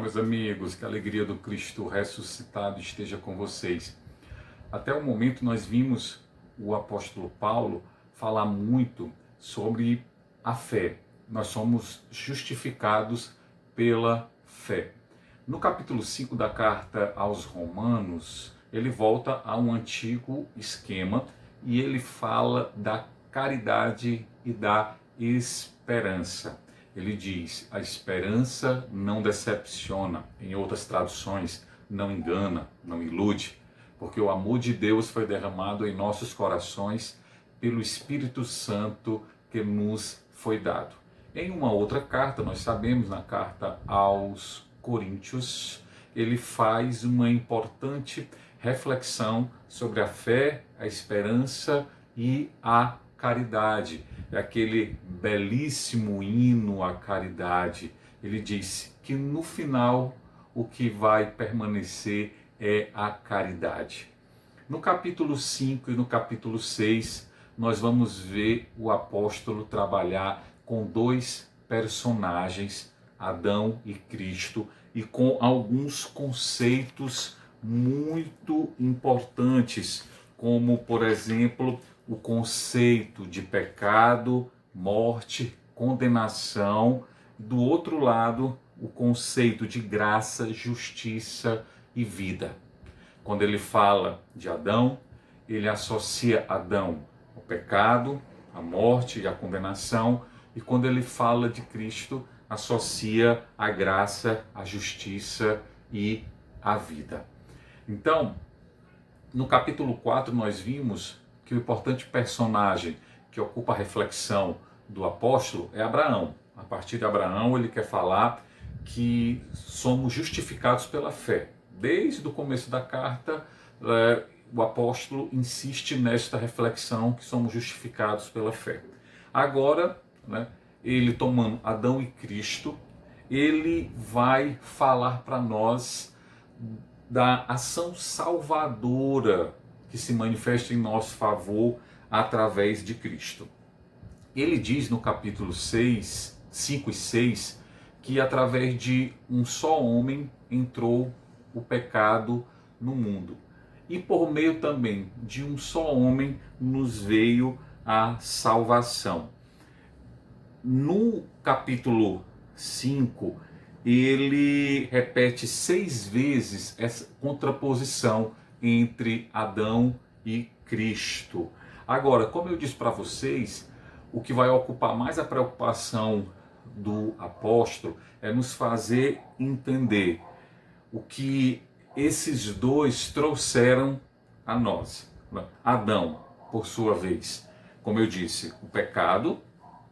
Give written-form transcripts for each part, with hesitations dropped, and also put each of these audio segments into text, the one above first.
meus amigos, que a alegria do Cristo ressuscitado esteja com vocês. Até o momento nós vimos o apóstolo Paulo falar muito sobre a fé. Nós somos justificados pela fé. No capítulo 5 da carta aos Romanos, ele volta a um antigo esquema e ele fala da caridade e da esperança. Ele diz: a esperança não decepciona. Em outras traduções, não engana, não ilude, porque o amor de Deus foi derramado em nossos corações pelo Espírito Santo que nos foi dado. Em uma outra carta, nós sabemos, na carta aos Coríntios, ele faz uma importante reflexão sobre a fé, a esperança e a caridade. É aquele belíssimo hino à caridade. Ele diz que no final o que vai permanecer é a caridade. No capítulo 5 e no capítulo 6, nós vamos ver o apóstolo trabalhar com dois personagens, Adão e Cristo, e com alguns conceitos muito importantes, como, por exemplo, o conceito de pecado, morte, condenação. Do outro lado, o conceito de graça, justiça e vida. Quando ele fala de Adão, ele associa Adão ao pecado, à morte e à condenação. E quando ele fala de Cristo, associa a graça, a justiça e a vida. Então, no capítulo 4 nós vimos que o importante personagem que ocupa a reflexão do apóstolo é Abraão. A partir de Abraão ele quer falar que somos justificados pela fé. Desde o começo da carta, o apóstolo insiste nesta reflexão que somos justificados pela fé. Agora, ele tomando Adão e Cristo, ele vai falar para nós da ação salvadora que se manifesta em nosso favor através de Cristo. Ele diz no capítulo 6, 5 e 6, que através de um só homem entrou o pecado no mundo. E por meio também de um só homem nos veio a salvação. No capítulo 5, ele repete 6 vezes essa contraposição entre Adão e Cristo. Agora, como eu disse para vocês, o que vai ocupar mais a preocupação do apóstolo é nos fazer entender o que esses dois trouxeram a nós. Adão, por sua vez, como eu disse, o pecado,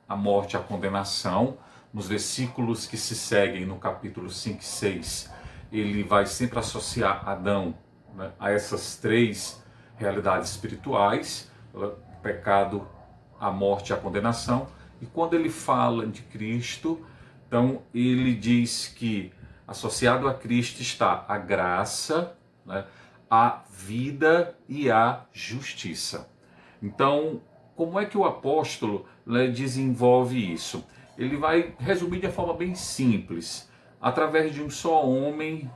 a morte e a condenação. Nos versículos que se seguem no capítulo 5 e 6, ele vai sempre associar Adão a essas 3 realidades espirituais, o pecado, a morte e a condenação. E quando ele fala de Cristo, então ele diz que associado a Cristo está a graça, a vida e a justiça. Então, como é que o apóstolo desenvolve isso? Ele vai resumir de uma forma bem simples. Através de um só homem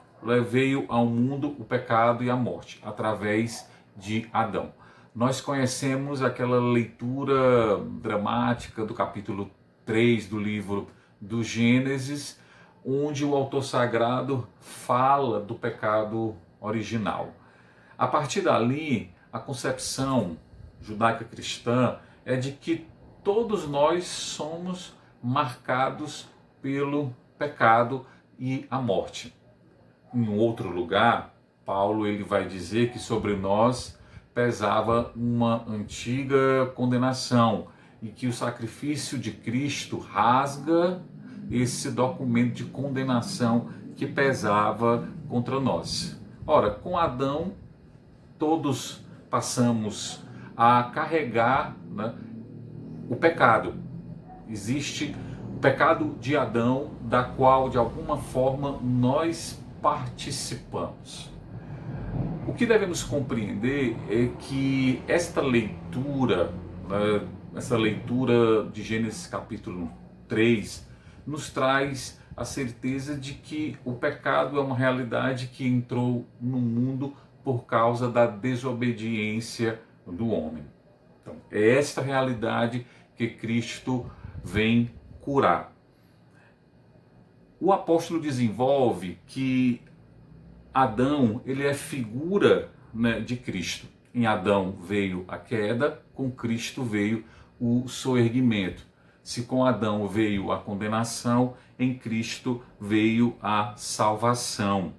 veio ao mundo o pecado e a morte, através de Adão. Nós conhecemos aquela leitura dramática do capítulo 3 do livro do Gênesis, onde o autor sagrado fala do pecado original. A partir dali, a concepção judaica cristã é de que todos nós somos marcados pelo pecado e a morte. Em outro lugar, Paulo ele vai dizer que sobre nós pesava uma antiga condenação e que o sacrifício de Cristo rasga esse documento de condenação que pesava contra nós. Ora, com Adão, todos passamos a carregar o pecado. Existe o pecado de Adão, da qual de alguma forma nós participamos. O que devemos compreender é que esta leitura, essa leitura de Gênesis capítulo 3, nos traz a certeza de que o pecado é uma realidade que entrou no mundo por causa da desobediência do homem. Então, é esta realidade que Cristo vem curar. O apóstolo desenvolve que Adão, ele é figura, né, de Cristo. Em Adão veio a queda, com Cristo veio o soerguimento. Se com Adão veio a condenação, em Cristo veio a salvação.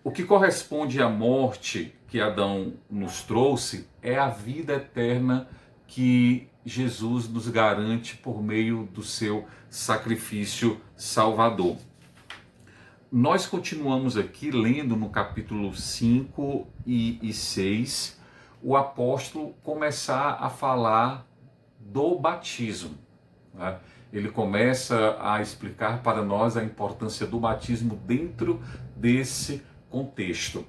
O que corresponde à morte que Adão nos trouxe é a vida eterna que Jesus nos garante por meio do seu sacrifício salvador. Nós continuamos aqui lendo no capítulo 5 e 6, o apóstolo começar a falar do batismo, né? Ele começa a explicar para nós a importância do batismo dentro desse contexto.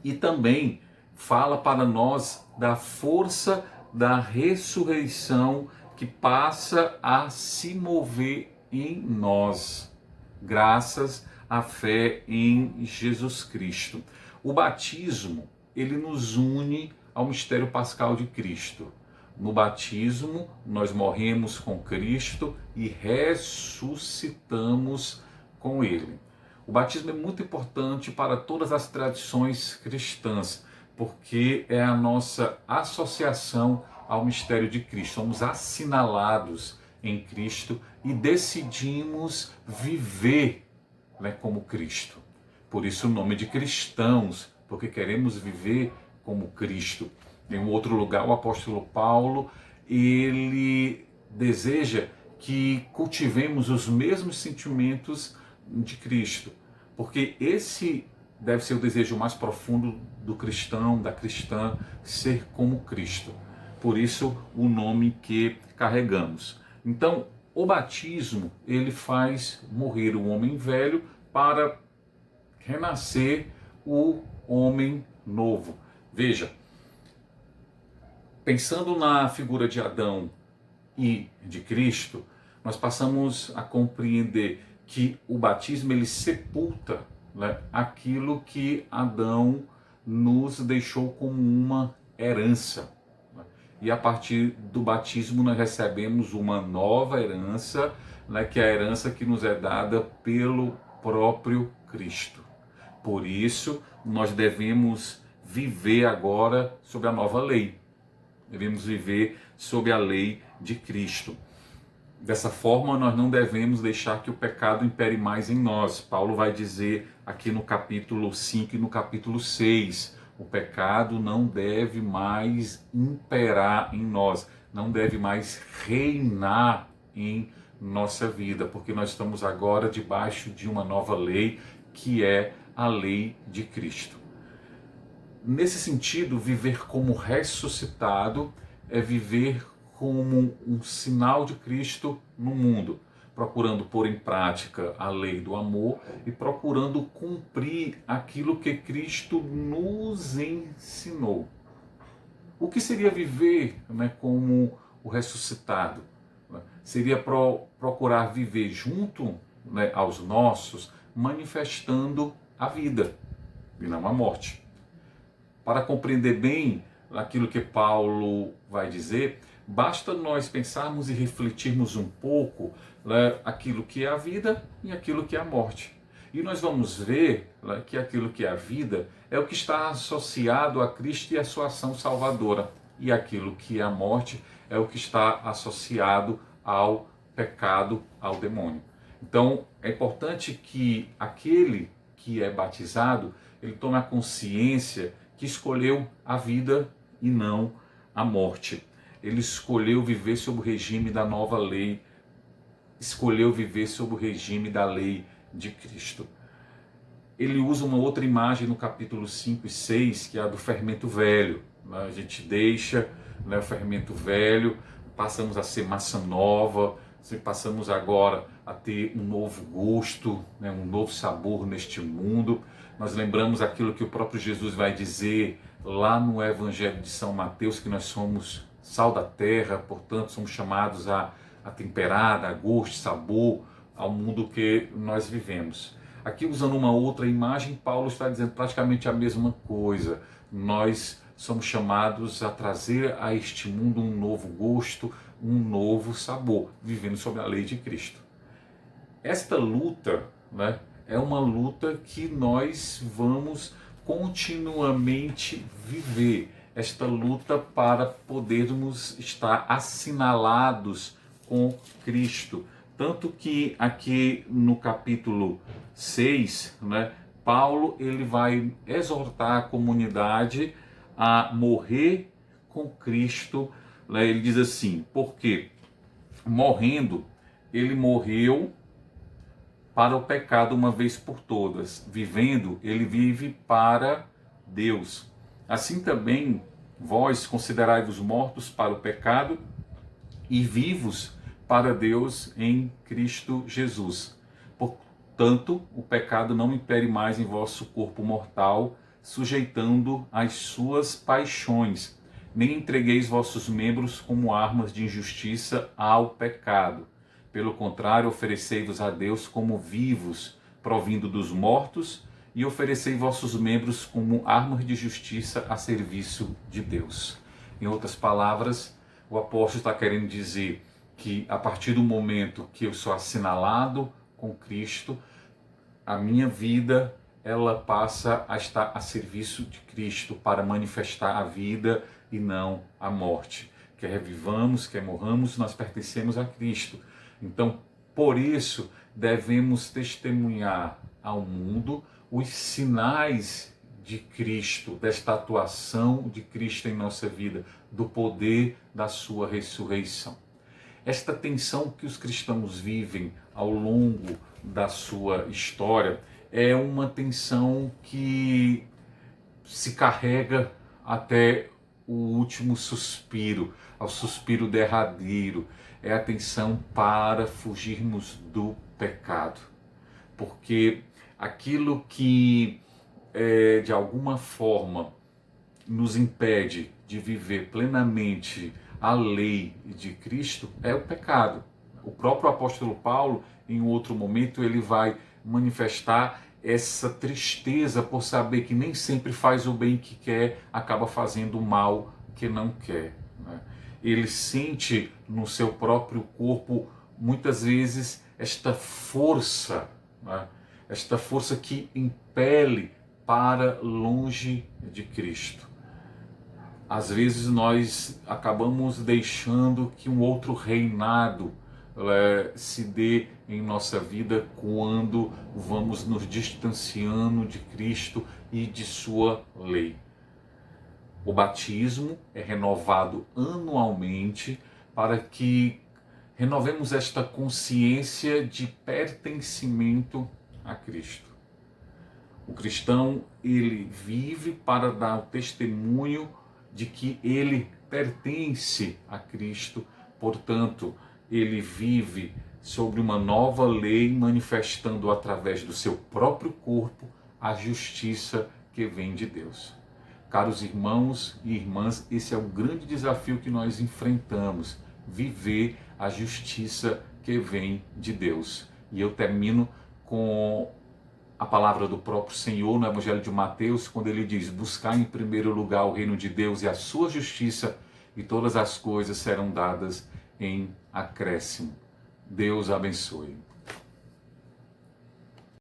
E também fala para nós da força da ressurreição que passa a se mover em nós, graças à fé em Jesus Cristo. O batismo, ele nos une ao mistério pascal de Cristo. No batismo, nós morremos com Cristo e ressuscitamos com Ele. O batismo é muito importante para todas as tradições cristãs, porque é a nossa associação ao mistério de Cristo. Somos assinalados em Cristo e decidimos viver, né, como Cristo. Por isso o nome de cristãos, porque queremos viver como Cristo. Em um outro lugar, o apóstolo Paulo, ele deseja que cultivemos os mesmos sentimentos de Cristo, porque esse deve ser o desejo mais profundo do cristão, da cristã, ser como Cristo. Por isso, o nome que carregamos. Então, o batismo, ele faz morrer o homem velho para renascer o homem novo. Veja, pensando na figura de Adão e de Cristo, nós passamos a compreender que o batismo, ele sepulta, né, aquilo que Adão nos deixou como uma herança. E a partir do batismo nós recebemos uma nova herança, né, que é a herança que nos é dada pelo próprio Cristo. Por isso, nós devemos viver agora sob a nova lei. Devemos viver sob a lei de Cristo. Dessa forma, nós não devemos deixar que o pecado impere mais em nós. Paulo vai dizer aqui no capítulo 5 e no capítulo 6, o pecado não deve mais imperar em nós, não deve mais reinar em nossa vida, porque nós estamos agora debaixo de uma nova lei, que é a lei de Cristo. Nesse sentido, viver como ressuscitado é viver como um sinal de Cristo no mundo, procurando pôr em prática a lei do amor e procurando cumprir aquilo que Cristo nos ensinou. O que seria viver, né, como o ressuscitado? Seria procurar viver junto, né, aos nossos, manifestando a vida e não a morte. Para compreender bem aquilo que Paulo vai dizer, basta nós pensarmos e refletirmos um pouco, né, aquilo que é a vida e aquilo que é a morte. E nós vamos ver, né, que aquilo que é a vida é o que está associado a Cristo e a sua ação salvadora. E aquilo que é a morte é o que está associado ao pecado, ao demônio. Então, é importante que aquele que é batizado, ele tome a consciência que escolheu a vida e não a morte. Ele escolheu viver sob o regime da nova lei, escolheu viver sob o regime da lei de Cristo. Ele usa uma outra imagem no capítulo 5 e 6, que é a do fermento velho. A gente deixa, né, o fermento velho, passamos a ser massa nova, passamos agora a ter um novo gosto, né, um novo sabor neste mundo. Nós lembramos aquilo que o próprio Jesus vai dizer lá no Evangelho de São Mateus, que nós somos sal da terra, portanto somos chamados a temperar, a gosto, sabor, ao mundo que nós vivemos. Aqui, usando uma outra imagem, Paulo está dizendo praticamente a mesma coisa. Nós somos chamados a trazer a este mundo um novo gosto, um novo sabor, vivendo sob a lei de Cristo. Esta luta, né, é uma luta que nós vamos continuamente viver. Esta luta para podermos estar assinalados com Cristo. Tanto que aqui no capítulo 6, né, Paulo ele vai exortar a comunidade a morrer com Cristo. Né? Ele diz assim, porque morrendo, ele morreu para o pecado uma vez por todas. Vivendo, ele vive para Deus. Assim também, vós considerai-vos mortos para o pecado e vivos para Deus em Cristo Jesus. Portanto, o pecado não impere mais em vosso corpo mortal, sujeitando às suas paixões, nem entregueis vossos membros como armas de injustiça ao pecado. Pelo contrário, oferecei-vos a Deus como vivos, provindo dos mortos, e oferecei vossos membros como armas de justiça a serviço de Deus. Em outras palavras, o apóstolo está querendo dizer que a partir do momento que eu sou assinalado com Cristo, a minha vida ela passa a estar a serviço de Cristo para manifestar a vida e não a morte. Quer vivamos, quer morramos, nós pertencemos a Cristo. Então, por isso, devemos testemunhar ao mundo os sinais de Cristo, desta atuação de Cristo em nossa vida, do poder da sua ressurreição. Esta tensão que os cristãos vivem ao longo da sua história é uma tensão que se carrega até o último suspiro, ao suspiro derradeiro. É a tensão para fugirmos do pecado. Porque aquilo que de alguma forma nos impede de viver plenamente a lei de Cristo é o pecado. O próprio apóstolo Paulo, em outro momento, ele vai manifestar essa tristeza por saber que nem sempre faz o bem que quer, acaba fazendo o mal que não quer. Né? Ele sente no seu próprio corpo, muitas vezes, esta força, né? Esta força que impele para longe de Cristo. Às vezes nós acabamos deixando que um outro reinado se dê em nossa vida quando vamos nos distanciando de Cristo e de sua lei. O batismo é renovado anualmente para que renovemos esta consciência de pertencimento a Cristo. O cristão, ele vive para dar o testemunho de que ele pertence a Cristo, portanto, ele vive sobre uma nova lei, manifestando através do seu próprio corpo a justiça que vem de Deus. Caros irmãos e irmãs, esse é o grande desafio que nós enfrentamos, viver a justiça que vem de Deus. E eu termino com a palavra do próprio Senhor no Evangelho de Mateus, quando ele diz: buscar em primeiro lugar o reino de Deus e a sua justiça, e todas as coisas serão dadas em acréscimo. Deus abençoe.